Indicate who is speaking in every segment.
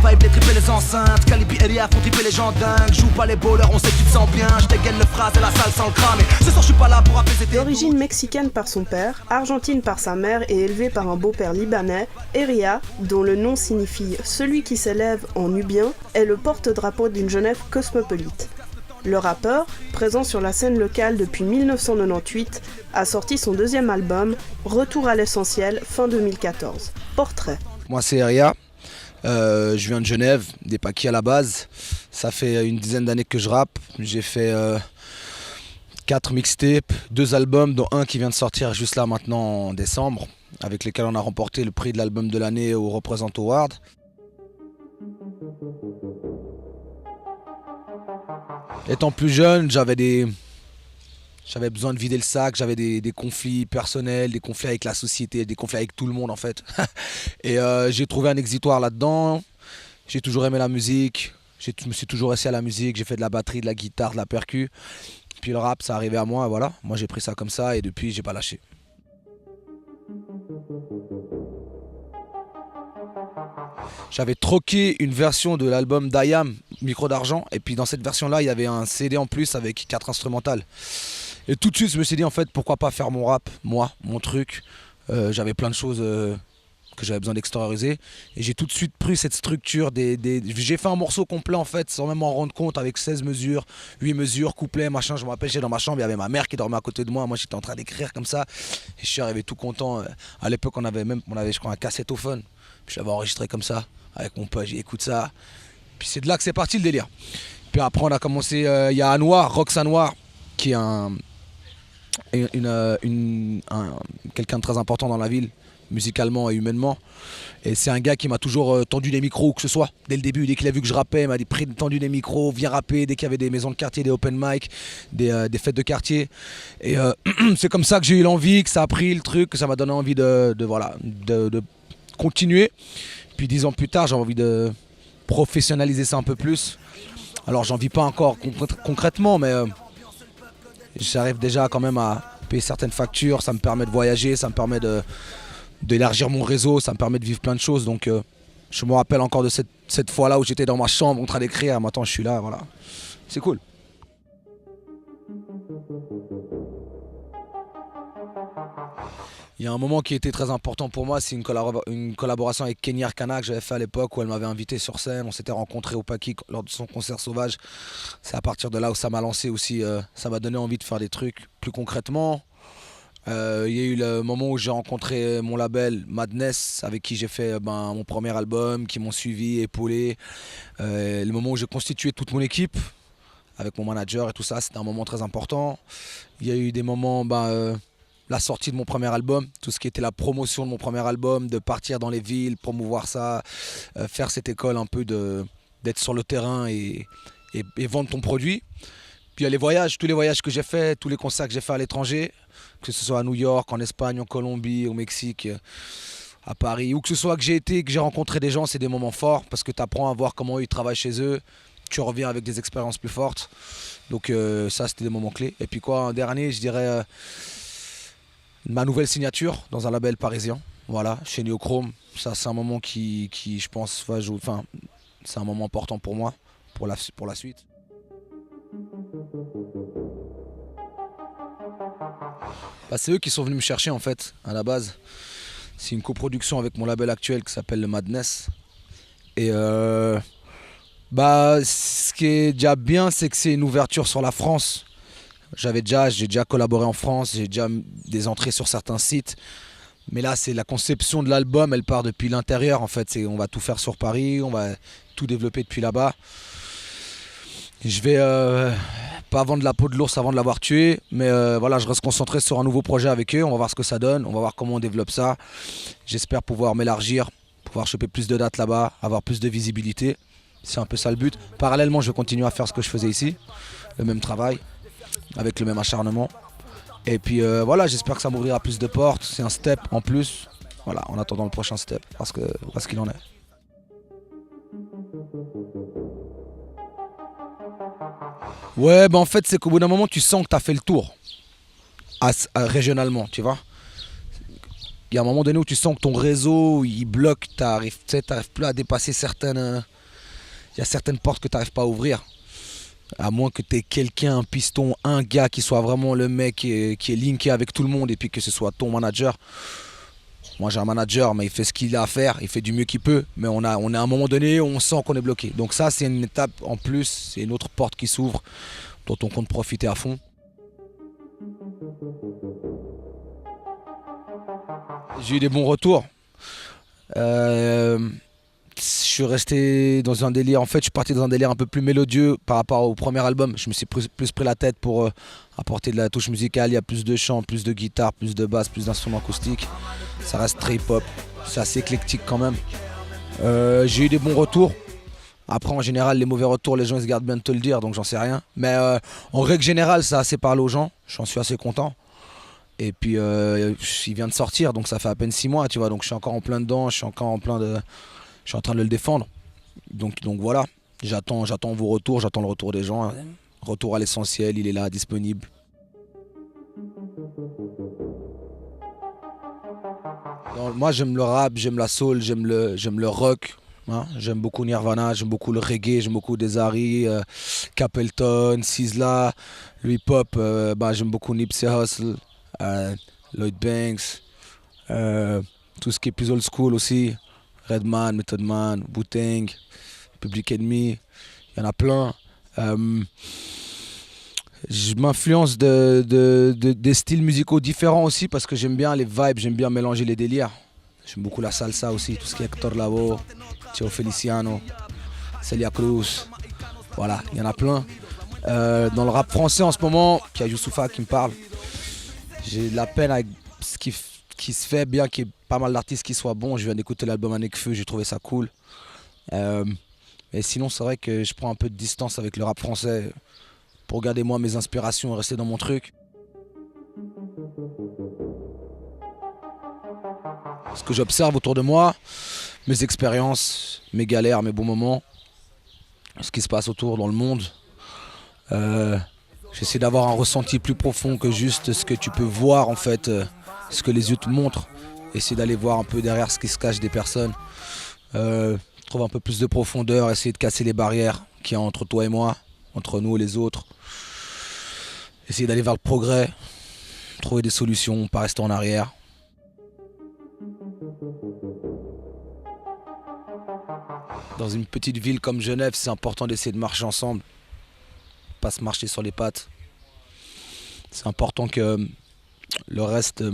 Speaker 1: vibe, les tripes et les enceintes. Calibi et Ria font triper les gens dingues. Joue pas les bowlers, on sait que tu te sens bien. Je dégaine le phrase et la salle sans le crâne. Et ce soir je suis pas là pour apaiser tes
Speaker 2: D'origine mexicaine par son père, argentine par sa mère et élevée par un beau-père libanais, Eria, dont le nom signifie « celui qui s'élève » en nubien, est le porte-drapeau d'une Genève cosmopolite. Le rappeur, présent sur la scène locale depuis 1998, a sorti son deuxième album, Retour à l'essentiel, fin 2014. Portrait.
Speaker 3: Moi c'est Eria, je viens de Genève, des Paquis à la base. Ça fait une dizaine d'années que je rappe. J'ai fait 4 mixtapes, 2 albums, dont un qui vient de sortir juste là maintenant en décembre, avec lesquels on a remporté le prix de l'album de l'année au Represent Award. Étant plus jeune, j'avais besoin de vider le sac, j'avais des conflits personnels, des conflits avec la société, des conflits avec tout le monde en fait. Et j'ai trouvé un exitoire là-dedans. J'ai toujours aimé la musique, je me suis toujours resté à la musique, j'ai fait de la batterie, de la guitare, de la percu. Puis le rap, ça arrivait à moi, voilà. Moi j'ai pris ça comme ça et depuis j'ai pas lâché. J'avais troqué une version de l'album d'Ayam, Micro d'argent, et puis dans cette version-là, il y avait un CD en plus avec 4 instrumentales. Et tout de suite, je me suis dit, en fait, pourquoi pas faire mon rap, moi, mon truc. J'avais plein de choses que j'avais besoin d'extérioriser. Et j'ai tout de suite pris cette structure. J'ai fait un morceau complet, en fait, sans même m'en rendre compte, avec 16 mesures, 8 mesures, couplets, machin. Je me rappelle, j'étais dans ma chambre, il y avait ma mère qui dormait à côté de moi. Moi, j'étais en train d'écrire comme ça. Et je suis arrivé tout content. À l'époque, on avait, je crois, un cassettophone. Puis je l'avais enregistré comme ça, avec mon pote, j'écoute ça. Puis c'est de là que c'est parti le délire. Puis après on a commencé, il y a Anwar, Rox Anwar, qui est quelqu'un de très important dans la ville, musicalement et humainement. Et c'est un gars qui m'a toujours tendu des micros, où que ce soit. Dès le début, dès qu'il a vu que je rappais, il m'a tendu des micros, viens rapper, dès qu'il y avait des maisons de quartier, des open mic, des fêtes de quartier. Et c'est comme ça que j'ai eu l'envie, que ça a pris le truc, que ça m'a donné envie de continuer. Puis 10 ans plus tard, j'ai envie de professionnaliser ça un peu plus. Alors j'en vis pas encore concrètement, mais j'arrive déjà quand même à payer certaines factures. Ça me permet de voyager, ça me permet d'élargir mon réseau, ça me permet de vivre plein de choses. Donc je me rappelle encore de cette fois-là où j'étais dans ma chambre en train d'écrire. Maintenant je suis là, voilà. C'est cool. Il y a un moment qui était très important pour moi, c'est une collaboration avec Kenny Arcana que j'avais fait à l'époque où elle m'avait invité sur scène. On s'était rencontrés au Paquis lors de son concert Sauvage. C'est à partir de là où ça m'a lancé aussi, ça m'a donné envie de faire des trucs plus concrètement. Il y a eu le moment où j'ai rencontré mon label Madness, avec qui j'ai fait mon premier album, qui m'ont suivi, épaulé. Le moment où j'ai constitué toute mon équipe, avec mon manager et tout ça, c'était un moment très important. Il y a eu des moments... la sortie de mon premier album, tout ce qui était la promotion de mon premier album, de partir dans les villes, promouvoir ça, faire cette école un peu d'être sur le terrain et vendre ton produit. Puis il y a les voyages, tous les voyages que j'ai faits, tous les concerts que j'ai faits à l'étranger, que ce soit à New York, en Espagne, en Colombie, au Mexique, à Paris, où que ce soit que j'ai été, que j'ai rencontré des gens, c'est des moments forts parce que tu apprends à voir comment eux ils travaillent chez eux, tu reviens avec des expériences plus fortes. Donc ça c'était des moments clés. Et puis quoi, un dernier, je dirais... ma nouvelle signature dans un label parisien, voilà, chez Neochrome. Ça, c'est un moment qui je pense, c'est un moment important pour moi, pour la suite. C'est eux qui sont venus me chercher en fait, à la base. C'est une coproduction avec mon label actuel qui s'appelle le Madness. Et ce qui est déjà bien, c'est que c'est une ouverture sur la France. J'ai déjà collaboré en France, j'ai déjà des entrées sur certains sites. Mais là, c'est la conception de l'album, elle part depuis l'intérieur en fait. On va tout faire sur Paris, on va tout développer depuis là-bas. Je vais pas vendre la peau de l'ours avant de l'avoir tué, mais voilà, je reste concentré sur un nouveau projet avec eux. On va voir ce que ça donne, on va voir comment on développe ça. J'espère pouvoir m'élargir, pouvoir choper plus de dates là-bas, avoir plus de visibilité. C'est un peu ça le but. Parallèlement, je vais continuer à faire ce que je faisais ici, le même travail, avec le même acharnement. Et puis voilà, j'espère que ça m'ouvrira plus de portes. C'est un step en plus. Voilà, en attendant le prochain step, parce qu'il en est. Ouais, en fait, c'est qu'au bout d'un moment, tu sens que tu as fait le tour. Régionalement, tu vois. Il y a un moment donné où tu sens que ton réseau, il bloque, t'arrives plus à dépasser certaines il y a certaines portes que tu n'arrives pas à ouvrir. À moins que tu aies quelqu'un, un piston, un gars qui soit vraiment le mec qui est linké avec tout le monde et puis que ce soit ton manager. Moi j'ai un manager mais il fait ce qu'il a à faire, il fait du mieux qu'il peut, mais on a à un moment donné où on sent qu'on est bloqué. Donc ça c'est une étape en plus, c'est une autre porte qui s'ouvre dont on compte profiter à fond. J'ai eu des bons retours. Je suis resté dans un délire, en fait je suis parti dans un délire un peu plus mélodieux par rapport au premier album. Je me suis plus pris la tête pour apporter de la touche musicale, il y a plus de chants, plus de guitare, plus de basse, plus d'instruments acoustiques. Ça reste très hip-hop, c'est assez éclectique quand même. J'ai eu des bons retours. Après en général les mauvais retours les gens ils se gardent bien de te le dire donc j'en sais rien. Mais en règle générale ça a assez parlé aux gens, j'en suis assez content. Et puis il vient de sortir donc ça fait à peine 6 mois tu vois, donc je suis encore en plein dedans, je suis en train de le défendre. Donc voilà, j'attends vos retours, j'attends le retour des gens. Retour à l'essentiel, il est là, disponible. Donc, moi j'aime le rap, j'aime la soul, j'aime le rock. Hein. J'aime beaucoup Nirvana, j'aime beaucoup le reggae, j'aime beaucoup Desari, Capleton, Sizzla, le hip-hop, j'aime beaucoup Nipsey Hussle, Lloyd Banks, tout ce qui est plus old school aussi. Redman, Method Man, Wu-Tang, Public Enemy, il y en a plein. Je m'influence des styles musicaux différents aussi parce que j'aime bien les vibes, j'aime bien mélanger les délires. J'aime beaucoup la salsa aussi, tout ce qui est Hector Lavoe, Tio Feliciano, Celia Cruz, voilà, il y en a plein. Dans le rap français en ce moment, il y a Youssoupha qui me parle. J'ai de la peine avec ce qui se fait, bien qu'il y ait pas mal d'artistes qui soient bons. Je viens d'écouter l'album Anekfeu, j'ai trouvé ça cool. Et sinon c'est vrai que je prends un peu de distance avec le rap français pour garder moi mes inspirations et rester dans mon truc. Ce que j'observe autour de moi, mes expériences, mes galères, mes bons moments, ce qui se passe autour dans le monde. J'essaie d'avoir un ressenti plus profond que juste ce que tu peux voir en fait, ce que les yeux te montrent. Essayer d'aller voir un peu derrière ce qui se cache des personnes. Trouver un peu plus de profondeur, essayer de casser les barrières qu'il y a entre toi et moi, entre nous et les autres. Essayer d'aller vers le progrès, trouver des solutions, pas rester en arrière. Dans une petite ville comme Genève, c'est important d'essayer de marcher ensemble, pas se marcher sur les pattes. C'est important que le reste,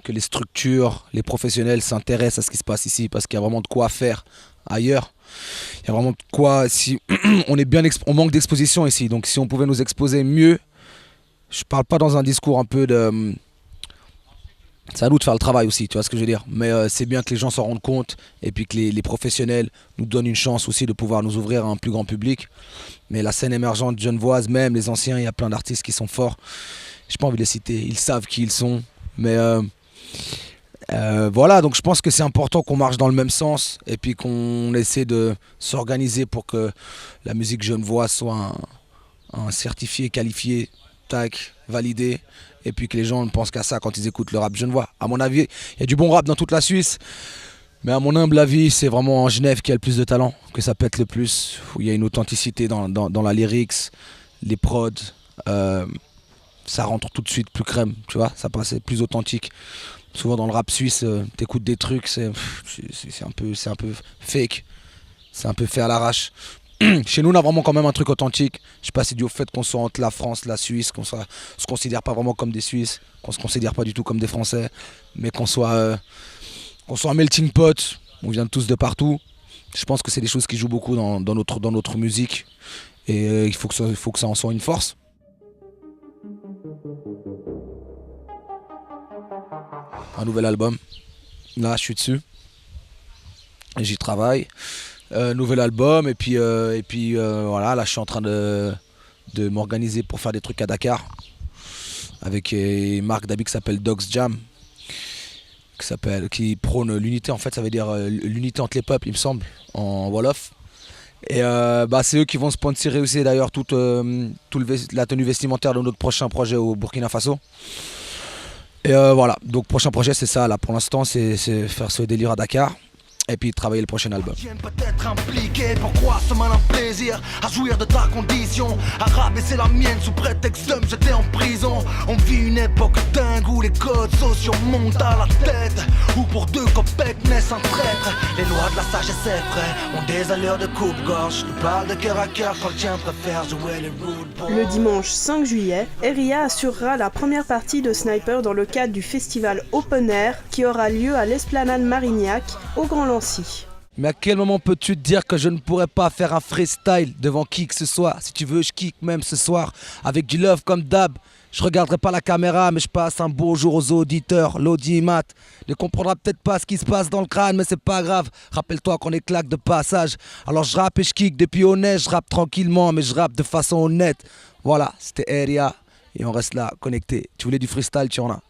Speaker 3: que les structures, les professionnels s'intéressent à ce qui se passe ici parce qu'il y a vraiment de quoi faire ailleurs. Il y a vraiment de quoi, si on manque d'exposition ici, donc si on pouvait nous exposer mieux, je parle pas dans un discours un peu de... C'est à nous de faire le travail aussi, tu vois ce que je veux dire. Mais c'est bien que les gens s'en rendent compte et puis que les professionnels nous donnent une chance aussi de pouvoir nous ouvrir à un plus grand public. Mais la scène émergente genevoise, même les anciens, il y a plein d'artistes qui sont forts. J'ai pas envie de les citer, ils savent qui ils sont. Mais voilà, donc je pense que c'est important qu'on marche dans le même sens et puis qu'on essaie de s'organiser pour que la musique genevoise soit un certifié, qualifié, tac, validé. Et puis que les gens ne pensent qu'à ça quand ils écoutent le rap genevois. À mon avis, il y a du bon rap dans toute la Suisse. Mais à mon humble avis, c'est vraiment en Genève qu'il y a le plus de talent, que ça pète le plus, où il y a une authenticité dans la lyrics, les prods. Ça rentre tout de suite plus crème, tu vois, ça passe plus authentique. Souvent dans le rap suisse, t'écoutes des trucs, c'est un peu fake, c'est un peu fait à l'arrache. Chez nous, on a vraiment quand même un truc authentique. Je sais pas si c'est dû au fait qu'on soit entre la France, la Suisse, qu'on se considère pas vraiment comme des Suisses, qu'on se considère pas du tout comme des Français, mais qu'on soit un melting pot, on vient tous de partout. Je pense que c'est des choses qui jouent beaucoup dans notre musique et il faut que ça en soit une force. Un nouvel album, là je suis dessus, j'y travaille. Nouvel album et puis voilà, là je suis en train de m'organiser pour faire des trucs à Dakar avec une marque d'habits qui s'appelle Dogs Jam, qui prône l'unité. En fait ça veut dire l'unité entre les peuples, il me semble, en Wolof. Et c'est eux qui vont sponsoriser aussi d'ailleurs toute la tenue vestimentaire de notre prochain projet au Burkina Faso. Et voilà, donc prochain projet c'est ça là pour l'instant, c'est faire ce délire à Dakar. et puis travailler le prochain album.
Speaker 1: Peut-être impliqué, pourquoi ce malin plaisir à jouir de ta condition, à rabaisser la mienne sous prétexte de me jeter en prison. On vit une époque dingue où les codes sociaux montent à la tête, où pour 2 copecs naissent un traître. Les lois de la sagesse effraient ont des allures de coupe-gorge. Je parle de cœur à cœur quand le tien préfère jouer les rude boys.
Speaker 2: Le dimanche 5 juillet, Eria assurera la première partie de Sniper dans le cadre du festival Open Air qui aura lieu à l'Esplanade Marignac au Grand Lancy.
Speaker 3: Mais à quel moment peux-tu te dire que je ne pourrais pas faire un freestyle devant qui que ce soit? Si tu veux, je kick même ce soir avec du love comme d'hab. Je regarderai pas la caméra, mais je passe un beau jour aux auditeurs. L'audimat ne comprendra peut-être pas ce qui se passe dans le crâne, mais c'est pas grave. Rappelle-toi qu'on est claque de passage. Alors je rappe et je kick depuis honnête, je rappe tranquillement, mais je rappe de façon honnête. Voilà, c'était Eria et on reste là, connecté. Tu voulais du freestyle, tu en as.